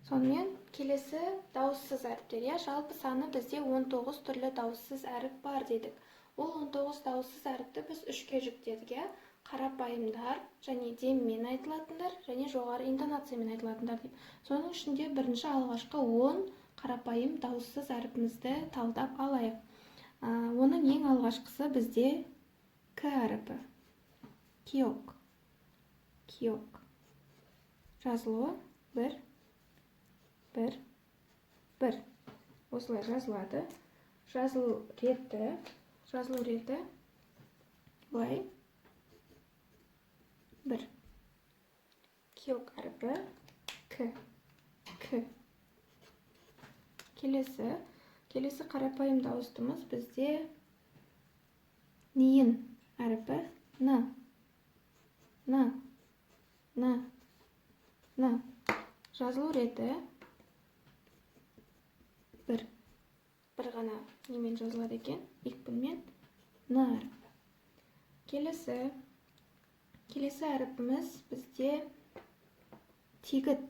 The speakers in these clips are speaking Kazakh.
Сонымен келесі дауыссыз әріптер. Жалпы саны бізде 19 түрлі дауыссыз әріп бар дедік. Ол 19 дауыссыз әріпті біз үшке жіктедік. Қарапайымдар, және деммен айтылатындар, және жоғары интонациямен айтылатындар деп. Соның ішінде бірінші алғашқы 10 қарапайым дауыссыз әріпімізді талдап алайық. Оның ең алғашқысы бізде к әріпі. Киок. Киок. Жазылуы бір. Осылай жазылады. Жазылу реті былай. Бір. Киок әріпі к. Келесі қарапайым дауыстымыз бізде ниын әріпі н. Жазылу реті бір ғана немен жазылады екен, екпінмен н әріпі. Келесі әріпіміз бізде тигіт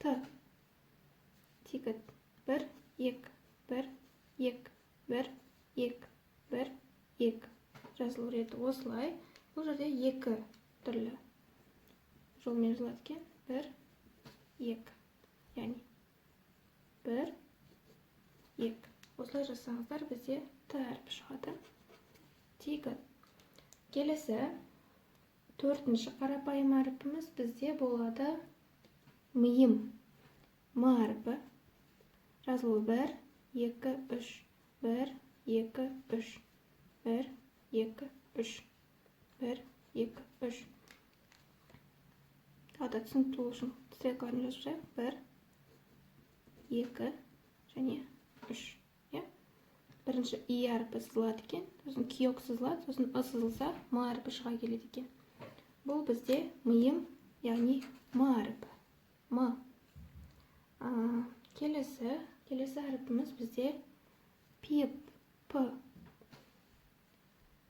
т. Тигіт бір, ек. Жазылу реті осылай. Бұл жерде екі түрлі жолмен жазылады екен. Бір, ек. Яғни бір, ек. Осылай жазсаңыздар бізде т әріпі шығады. Тигіт. Келесі төртінші қарапайым әріпіміз бізде болады миым. М әріпі. Жазылуы бір, екі, үш. Бір, екі, үш. Бір, екі, үш. Бір, екі, үш. Тағы түсінікті үшін стрелкаларын жазып жайық. Бір, екі, және үш. Бірінші и әріпі сызылады екен. Сосын киок сызылады. Сосын ы сызылса, м әріпі шыға келеді екен. Бұл бізде миым, яғни м әріпі. М. Келесі әріпіміз бізде пиып. П.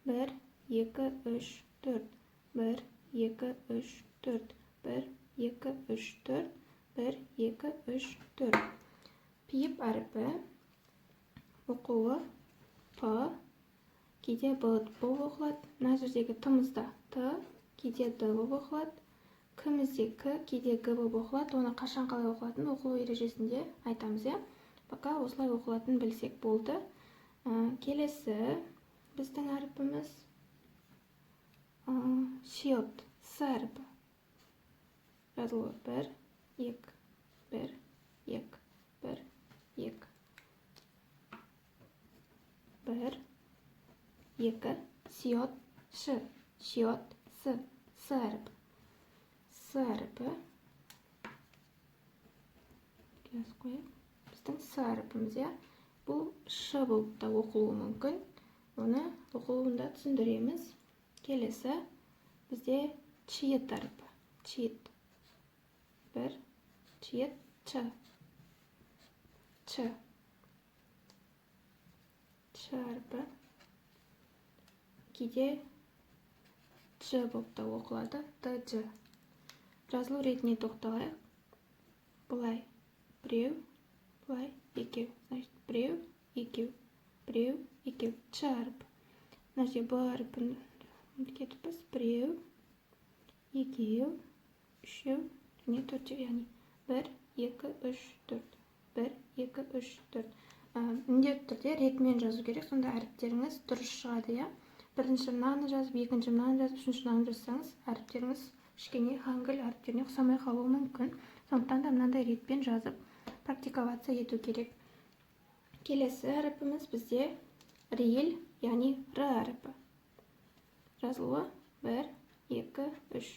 Бір, екі, үш, төрт. Бір, екі, үш, төрт. Бір, екі, үш, төрт. Бір, екі, үш, төрт. Пиып әріпі оқуы п, кейде б болып оқылады. Мына жердегі т-мызда т, кейде д болып оқылады. К-мізде к, кейде г болып оқылады. Оны қашан қалай оқылатын оқылу ережесінде айтамыз. Пока осылай оқылатын білсек болды. Келесі біздің әріпіміз счет, с әріпі. Жазылуы бір, ек. Бір, ек. Бір, ек. Бір, екі. Счет, ш. Счет, с. С әріпі. С әріпі. Жазып қояйық. Біздің с әріпіміз, бұл ш болып та оқылуы мүмкін. Оны оқылуында түсіндіреміз. Келесі бізде чиет әріпі. Чиет. Бір, чиет, ч. Ч. Ч әріпі. Кейде ч болып та оқылады. Т, ч. Жазылу ретіне тоқталайық. Бұлай біреу, бұлай екеу. Значит, біреу, екеу. Біреу, екеу. Ч әріпі. Мына жерде б әріпін кетіппіз. Біреу, екеу, үшеу, және төртеу. Яғни бір, екі, үш, төрт. Бір, екі, үш, төрт. Міндетті түрде ретімен жазу керек. Сонда әріптеріңіз дұрыс шығады. Бірінші мынаны жазып, екінші мынаны жазып, үшінші мынаны жазсаңыз, әріптеріңіз кішкене хангыль әріптеріне ұқсамай қалуы мүмкін. Сондықтан да мынандай ретпен жазып, практиковаться ету керек. Келесі әріпіміз бізде риль, яғни р әріпі. Жазылуы бір, екі, үш.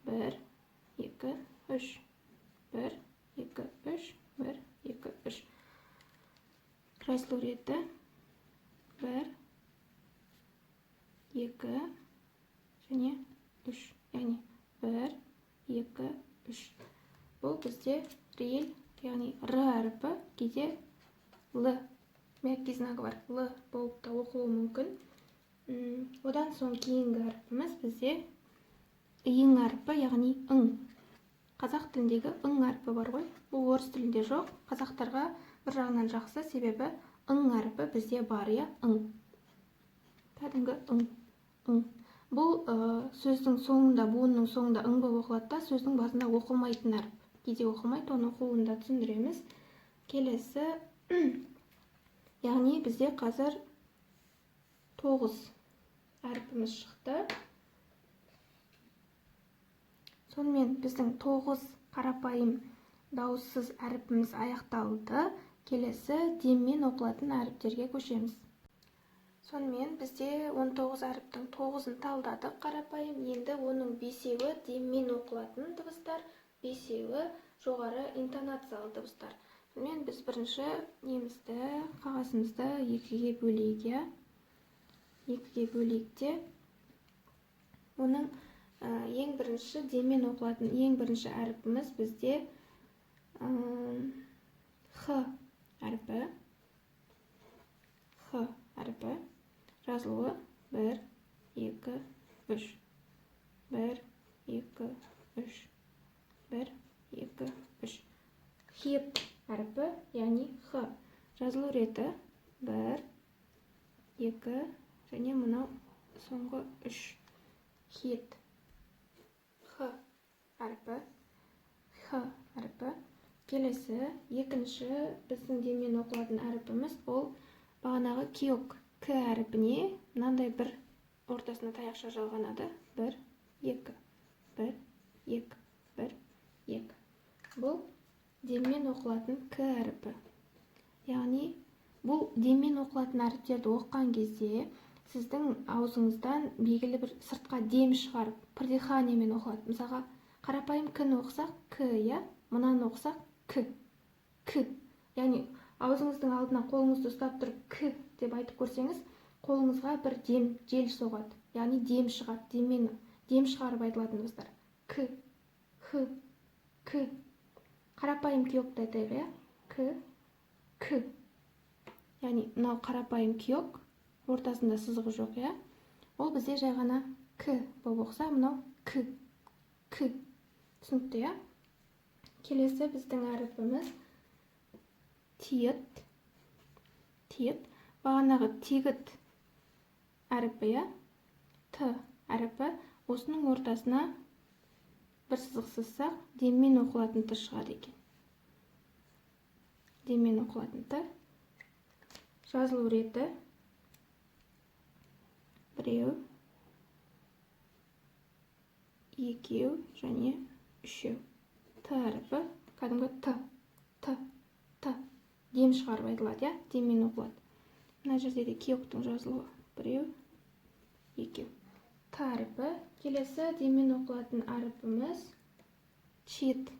Бір, екі, үш. Бір, екі, үш. Бір, екі, үш. Жазылу реті бір, екі, және үш. Яғни бір, екі, үш. Бұл бізде риль, яғни р әріпі, кейде л, мягкий знак бар, л болып та оқылуы мүмкін. Одан соң кейінгі әріпіміз бізде иң әріпі, яғни ың. қазақ тіліндегі ың әрпі бар ғой. Бұл орыс тілінде жоқ. Қазақтарға бір жағынан жақсы, себебі ың әрпі бізде бар, иә, ың. Кәдімгі ың. Бұл сөздің соңында, буынның соңында ың болып оқылады да, сөздің басында оқылмайтын әріп. Кейде оқылмайды, оны оқылуында түсіндіреміз. Келесі, яғни бізде қазір 9 әрпіміз шықты. Сонымен біздің 9 қарапайым дауыссыз әрпіміз аяқталды. Келесі деммен оқылатын әріптерге көшеміз. Сонымен бізде 19 әріптің 9-ын талдадық қарапайым. Енді оның 5-еуі деммен оқылатын дыбыстар, 5-еуі жоғары интонациялы дыбыстар. Сонымен біз бірінші немізді, қағазымызды 2-ге бөлейік, иә. 2-ге бөлейікте оның ең бірінші деммен оқылатын ең бірінші әріпіміз бізде Х әрпі. Х әрпі. Жазылуы 1, 2, 3. 1, 2, 3. 1, 2, 3. Хет әрпі, яғни Х. Жазылу реті 1, 2, және мынау соңғы 3. Хет. Х әрпі. Х әрпі. Келесі, екінші біздің деммен оқылатын әріпіміз ол бағанағы киок. К әріпіне мынандай бір ортасына таяқша жалғанады. 1, 2, 1, 2, 1, 2. Бұл деммен оқылатын К әріпі. Яғни, бұл деммен оқылатын әріптерді оқыған кезде сіздің аузыңыздан белгілі бір сыртқа дем шығарып, придыханиемен оқылады. Мысалға, қарапайым К-ні оқысақ, К, иә, мынаны оқысақ, К. К. Яғни, аузыңыздың алдына қолыңызды ұстап тұрып, К деп айтып көрсеңіз, қолыңызға бір дем, жел соғады. Яғни, дем шығады, дем шығарып айтылатын дыбыстар. К, Х, К. Қарапайым киокты айтайық, иә? К, К. Яғни, мынау қарапайым киок, ортасында сызығы жоқ, иә? Ол бізде жай ғана К болып оқса, мынау К, К. Түсінікті, иә? Келесі біздің әріпіміз тиет. Тиет. Бағанағы тегіт әріпі, иә? Т әріпі. Осының ортасына бір сызық сызсақ, деммен оқылатын Т шығады екен. Деммен оқылатын Т. Жазылу реті 1, 2 және 3. Т әріпі, кәдімгі Т. Дем шығарып айтылады, иә? Деммен оқылады. Мына жерде де киоктың жазылуы 1, 2. Т әріпі. Келесі деммен оқылатын әріпіміз чит.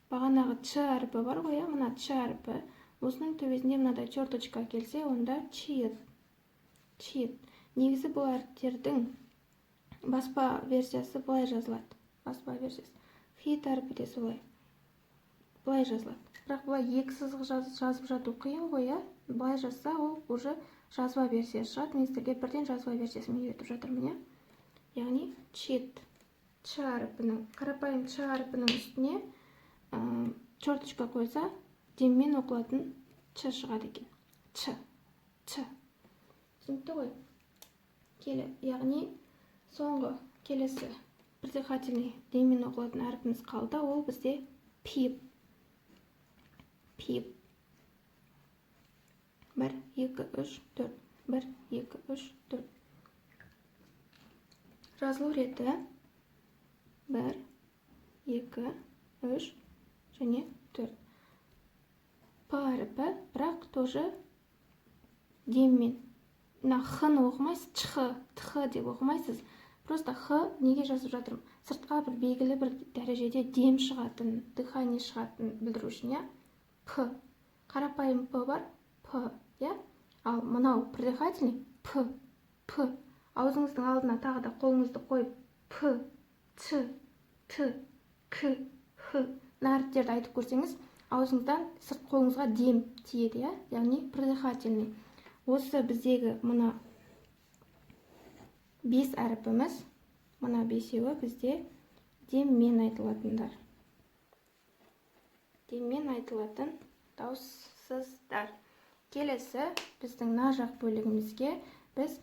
Бағанағы Ч әріпі бар ғой, мына Ч әріпі. Осының төбесінде мынадай черточка келсе, онда чит. Чит. Негізі бұл әріптердің баспа версиясы былай жазылады. Баспа версиясы. Хит әріпі де солай. Былай жазылады. Бірақ бұлай екі сызық жазып жату қиын ғой, иә? Былай жазса, ол уже жазба версиясы шығады. Мен сіздерге бірден жазба версиясын үйретіп жатырмын, иә? Яғни, чит. Ч әріпінің, қарапайым Ч әріпінің үстіне черточка қойса, деммен оқылатын Ч шығады екен. Ч. Түсінікті ғой? Яғни, соңғы келесі придыхательный деммен оқылатын әріпіміз қалды, ол бізде пип. Пип. 1, 2, 3, 4. 1, 2, 3, 4. Жазылу реті 1, 2, 3 және 4. П әріпі, бірақ тоже деммен. Мына Х-ны оқымайсыз, Ч-Х, Т-Х деп оқымайсыз. Просто Х неге жазып жатырмын? Сыртқа бір белгілі бір дәрежеде дем шығатын, дыхание шығатын білдіру үшін, иә? П. Қарапайым П бар, П, иә? Ал мынау придыхательный П. Аузыңыздың алдына тағы да қолыңызды қойып, П, Т, Т, К, Х. Әріптерді айтып көрсеңіз, аузыңыздан сырт қолыңызға дем тиеді, иә? Яғни придыхательный. Осы біздегі мына 5 әріпіміз, мына 5-еуі бізде деммен айтылатындар. Деммен айтылатын дауыссыздар. Келесі біздің на жақ бөлігімізге біз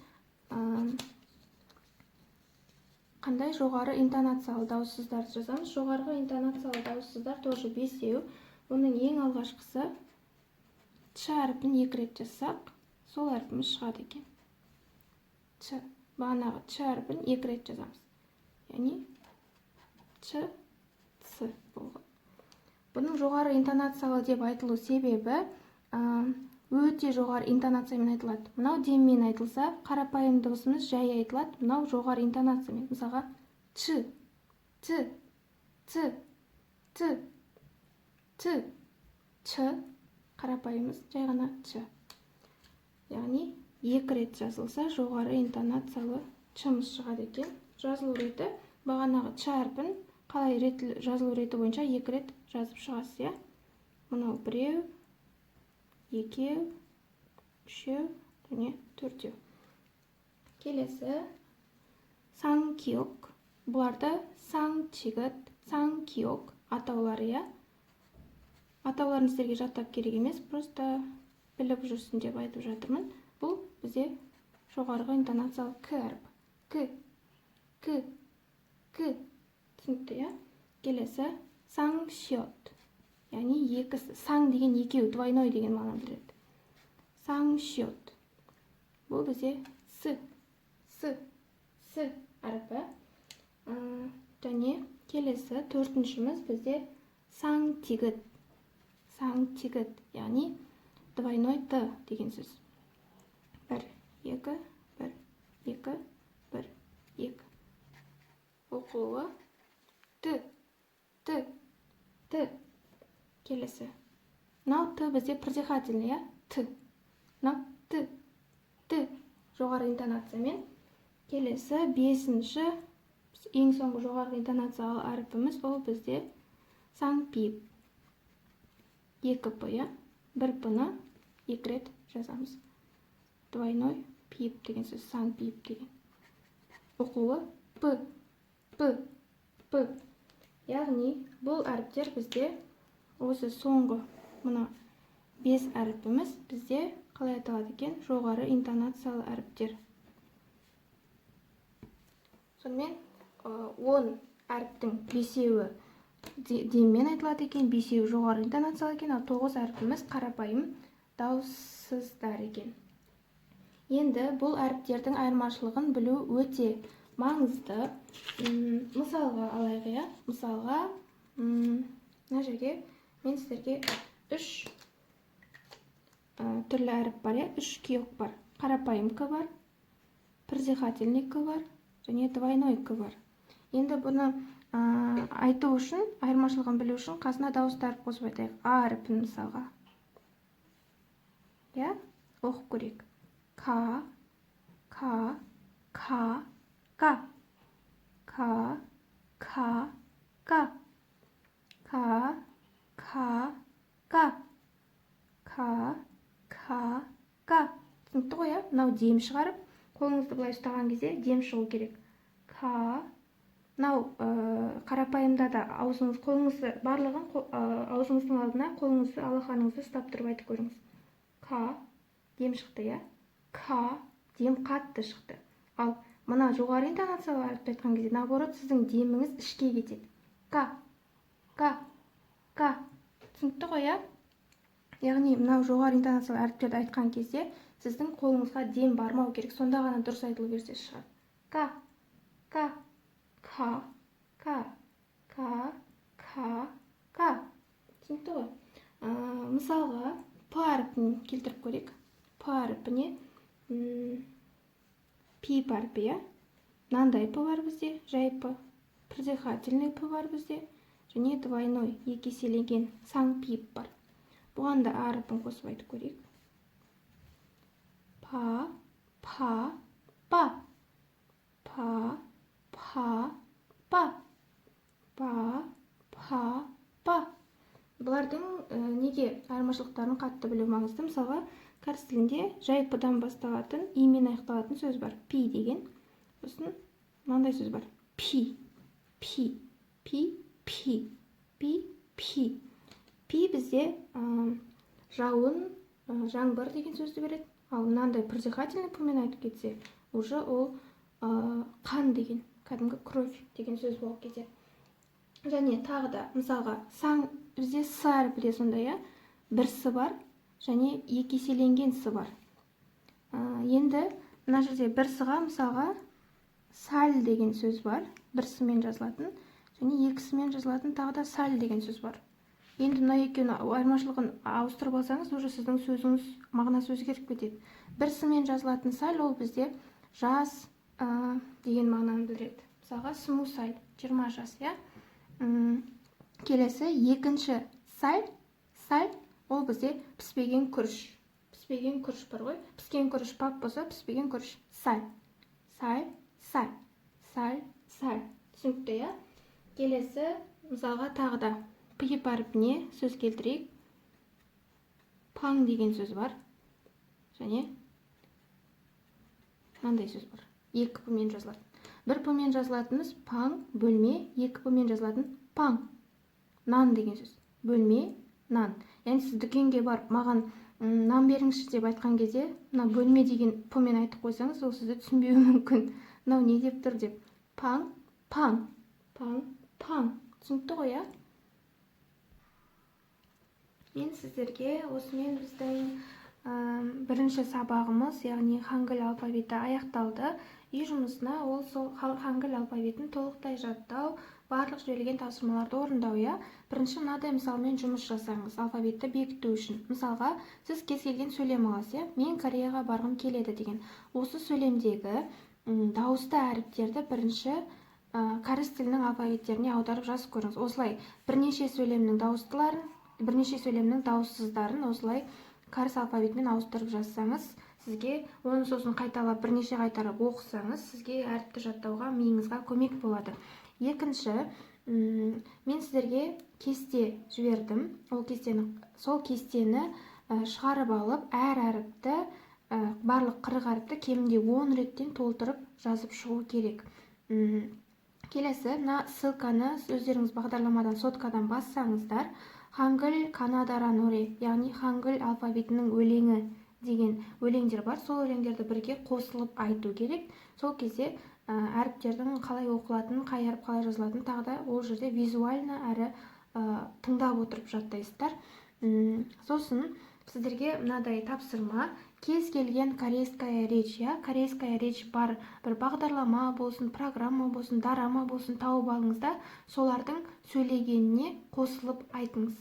қандай жоғары интонациялы дауыссыздарды жазамыз. Жоғарғы интонациялы дауыссыздар тоже 5-еу. Оның ең алғашқысы ч әріпін 2 рет жазсақ, сол әрпіміз шығады екен. Ч, бағанағы ч әріпін 2 рет жазамыз. Яғни ч, ц болған. Бұның жоғары интонациялы деп айтылу себебі өте жоғары интонациямен айтылады. Мынау деммен айтылса, қарапайым дауысымыз жай айтылады. Мынау жоғары интонациямен. Мысалға ч, ц, ц, ц, ц, ч, қарапайымыз жай ғана ч. Яғни 2 рет жазылса, жоғары интонациялы чымыз шығады екен. Жазылу реті бағанағы ч әрпін қалай жазылу реті бойынша 2 рет жазып шығасыз, иә? Мынау 1, 2, 3, және 4. Келесі сан киок. Бұларды сан чигіт, сан киок атаулары, иә? Атауларын сіздерге жаттап керек емес, просто біліп жүрсін деп айтып жатырмын. Бұл бізде жоғарғы интонациялы к әріп. К, к, к. Түсінікті, иә? Келесі сан счет. Яғни екісі. Сан деген екеу, двойной деген мағына білдіреді. Сан счет. Бұл бізде с әріпі. Және келесі төртіншіміз бізде сан тигіт. Сан тигіт. Яғни двойной т деген сөз. 1, 2, 1, 2, 1, 2. Оқылуы т. Келесі. Мынау т бізде придыхательный, иә? Т. Мынау т. Жоғары интонациямен. Келесі 5-ші ең соңғы жоғары интонациялы әріпіміз, ол бізде сан пип. 2 п, иә? 1 п-ны 2 рет жазамыз. Двойной пип деген сөз, сан пип деген. Оқуы п. Яғни бұл әріптер бізде осы соңғы мына 5 әріпіміз бізде қалай аталады екен? Жоғары интонациялы әріптер. Сонымен 10 әріптің 5-еуі деммен айтылады екен, 5-еуі жоғары интонациялы екен, ал 9 әріпіміз қарапайым дауыссыздар екен. Енді бұл әріптердің айырмашылығын білу өте маңызды. Мысалға алайық, иә? Мысалға, мына жерге мен сіздерге 3 түрлі әріп бар, иә? 3 киок бар. Қарапайым к бар, придыхательный к бар, және двойной к бар. Енді бұны айту үшін, айырмашылығын білу үшін қасына дауыстар қосып айтайық. А әріпін мысалға. Я? Оқып көрейік. К, К, К, К, К, К, К, К, К, К, К, К, К. Түсінікті ғой, мынау дем шығарып, қолыңызды былай ұстаған кезде дем шығу керек. К. Мынау қарапайымда да аузыңыз, қолыңызды барлығын аузыңыздың алдына қолыңызды, алақаныңызды ұстап тұрып айтып көріңіз. К. Дем шықты, иә? К. Дем қатты шықты. Ал мына жоғары интонациялы әріпті айтқан кезде, наоборот, сіздің деміңіз ішке кетеді. К. К. К. Түсінікті ғой, иә? Яғни мынау жоғары интонациялы әріптерді айтқан кезде сіздің қолыңызға дем бармау керек. Сонда ғана дұрыс айтылу берсе шығады. К. К. К. К. К. К. К. Түсінікті ғой? Мысалға, П әріпін келтіріп көрейік. П әріпіне пип әріпі, иә? Мынандай П бар бізде, жай П. Придыхательный П бар бізде. Және двойной, екі еселенген сан пип бар. Бұған да әріпін қосып айтып көрейік. Па, па, па. Па, па, па. Па, па, па. Бұлардың неге айырмашылықтарын қатты білу маңызды. Мысалға, кәріс тілінде жай П-дан басталатын, имен аяқталатын сөз бар. Пи деген. Сосын мынандай сөз бар. Пи, пи. пи, пи, пи, пи. Пи бізде жауын, жаңбыр деген сөзді береді. Ал мынандай придыхательный пумен айтып кетсе, уже ол қан деген, кәдімгі кровь деген сөз болып кетеді. Және тағы да, мысалға, сан бізде с әріпі сондай, бір с бар, және екі еселенген с бар. Енді мына жерде бір с-ға, мысалға, саль деген сөз бар, бір с-мен жазылатын, және екі с-мен жазылатын тағы да саль деген сөз бар. Енді мына екеуінің айырмашылығын ауыстырып алсаңыз, уже сіздің сөзіңіз мағынасы өзгеріп кетеді. Бір с-мен жазылатын саль ол бізде жас деген мағынаны білдіреді. Мысалға, сму саль, 20 жас, Келесі, екінші саль ол бізде піспеген күріш. Піспеген күріш бар ғой. Піскен күріш пак болса, піспеген күріш саль. Саль. Түсінікті, Келесі, мысалға тағы да пи әрпіне сөз келтірейік. Паң деген сөз бар. Және мынандай сөз бар. Екі пімен жазылатын. Бір пімен жазылатынымыз паң, бөлме, екі пімен жазылатын паң. Нан деген сөз. Бөлме, нан. Яғни сіз дүкенге барып, маған нан беріңізші деп айтқан кезде, мына бөлме деген пімен айтып қойсаңыз, ол сізді түсінбеуі мүмкін. Мынау не деп тұр деп. Паң. Түсінікті ғой, Мен сіздерге осымен біздің бірінші сабағымыз, яғни хангыль алфавиті аяқталды. Үй жұмысына ол сол хангыль алфавитін толықтай жаттау, барлық жіберілген тапсырмаларды орындау, Бірінші мынадай мысалмен жұмыс жасаңыз, алфавитті бекіту үшін. Мысалға, сіз кез келген сөйлем аласыз, Мен Кореяға барғым келеді деген. Осы сөйлемдегі дауысты әріптерді бірінші кәріс тілінің алфавиттеріне аударып жазып көріңіз. Осылай бірнеше сөйлемнің дауыстыларын, бірнеше сөйлемнің дауыссыздарын осылай кәріс алфавитімен ауыстырып жазсаңыз, сізге оны сосын қайталап бірнеше қайтарып оқысаңыз, сізге әріпті жаттауға, миыңызға көмек болады. Екінші, мен сіздерге кесте жібердім. Сол кестені шығарып алып, әр әріпті, барлық 40 әріпті кемінде 10 реттен толтырып жазып шығу керек. Келесі, ссылканы өздеріңіз бағдарламадан соткадан бассаңыздар, хангыль канадаран оре, яғни хангыль алфавитінің өлеңі деген өлеңдер бар. Сол өлеңдерді бірге қосылып айту керек. Сол кезде әріптердің қалай оқылатынын, қай әріп қалай жазылатынын тағы да ол жерде визуально әрі тыңдап отырып жаттайсыздар. Сосын сіздерге мынадай тапсырма, кез келген корейская речь, корейская речь бар бір бағдарлама болсын, программа болсын, дарама болсын, тауып алыңыз да, солардың сөйлегеніне қосылып айтыңыз.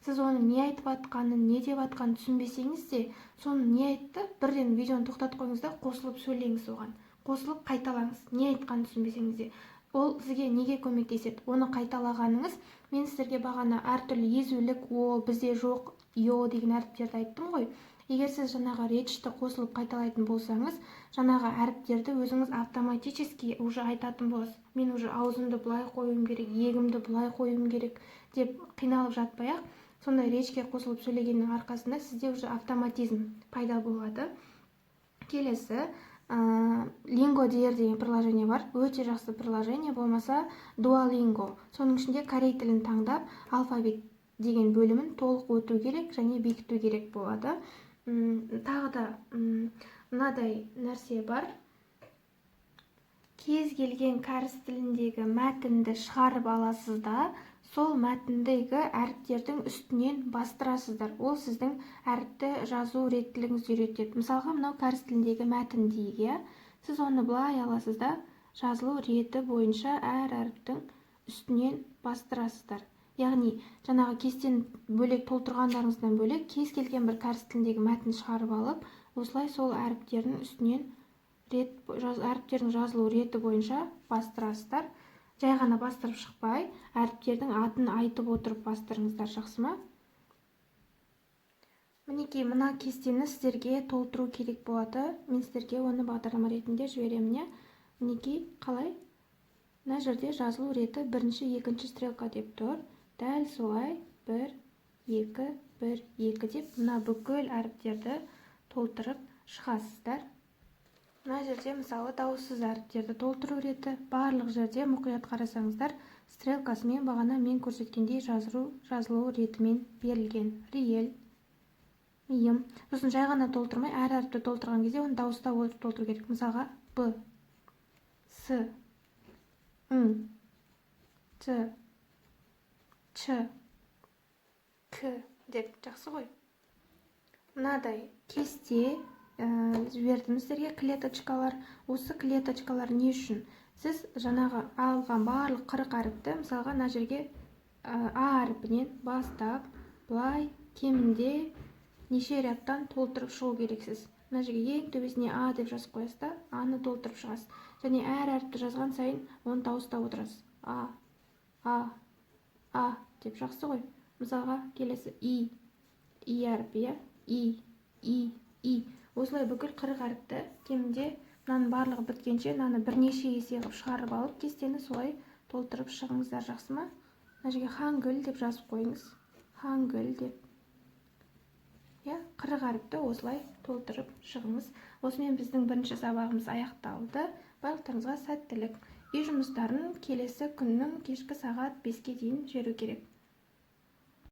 Сіз оның не айтып атқанын, не деп атқанын түсінбесеңіз де, соны не айтты, бірден видеоны тоқтатып қойыңыз да, қосылып сөйлеңіз оған. Қосылып қайталаңыз, не айтқанын түсінбесеңіз де. Ол сізге неге көмектеседі? Оны қайталағаныңыз, мен сіздерге бағана әртүрлі езулік о, бізде жоқ, йо деген әріптерді айттым ғой. Егер сіз жаңағы речьті қосылып қайталайтын болсаңыз, жаңағы әріптерді өзіңіз автоматически уже айтатын боласыз. Мен уже аузымды былай қоюым керек, егімді былай қоюым керек деп қиналып жатпай-ақ, сондай речьке қосылып сөйлегеннің арқасында сізде уже автоматизм пайда болады. Келесі, Lingo DR деген приложение бар. Өте жақсы приложение, болмаса Duolingo. Соның ішінде корей тілін таңдап, алфавит деген бөлімін толық өту керек және бекіту керек болады. Тағы да мынадай нәрсе бар. Кез келген кәріс тіліндегі мәтінді шығарып аласыз да, сол мәтіндегі әріптердің үстінен бастырасыздар. Ол сіздің әріпті жазу реттілігіңізді үйретеді. Мысалға, мынау кәріс тіліндегі мәтін дейік, Сіз оны былай аласыз да, жазылу реті бойынша әр әріптің үстінен бастырасыздар. Яғни, жаңағы кестен бөлек толтырғандарыңыздан бөлек, кез келген бір кәріс тіліндегі мәтін шығарып алып, осылай сол әріптердің үстінен әріптердің жазылу реті бойынша бастырасыздар. Жай ғана бастырып шықпай, әріптердің атын айтып отырып бастырыңыздар, жақсы ма? Мінекей, мына кестені сіздерге толтыру керек болады. Мен сіздерге оны бағдарлама ретінде жіберемін. Мінекей, қалай? Мына жерде жазылу реті бірінші, екінші стрелка деп тұр. Дәл солай 1, 2, 1, 2 деп мына бүкіл әріптерді толтырып шығасыздар. Мына жерде мысалы дауыссыз әріптерді толтыру реті. Барлық жерде мұқият қарасаңыздар, стрелкасымен бағана мен көрсеткендей жазылу ретімен берілген. Риел, миым. Сосын жай ғана толтырмай, әр әріпті толтырған кезде оны дауыстап отырып толтыру керек. Мысалға, Б, С, Ң, Ц, Ч, К деп. Жақсы ғой. Мынадай кесте жібердім сіздерге, клеточкалар. Осы клеточкалар не үшін? Сіз жаңағы алған барлық 40 әріпті, мысалға, мына жерге А әріпінен бастап, былай кемінде неше рядтан толтырып шығу керексіз. Мына жерге ең төбесіне А деп жазып қоясыз да, Аны толтырып шығасыз. Және әр әріпті жазған сайын оны дауыстап отырасыз. А деп. Жақсы ғой. Мысалға, келесі И әріпі, И. Осылай бүкіл 40 әріпті кемінде мынаның барлығы біткенше, мынаны бірнеше есе қылып шығарып алып, кестені солай толтырып шығыңыздар, жақсы ма? Мына жерге Хангыл деп жазып қойыңыз. Хангыл деп. 40 әріпті осылай толтырып шығыңыз. Осымен біздің бірінші сабағымыз аяқталды. Барлықтарыңызға сәттілік. Үй жұмыстарын келесі күннің кешкі сағат 5-ке дейін жіберу керек.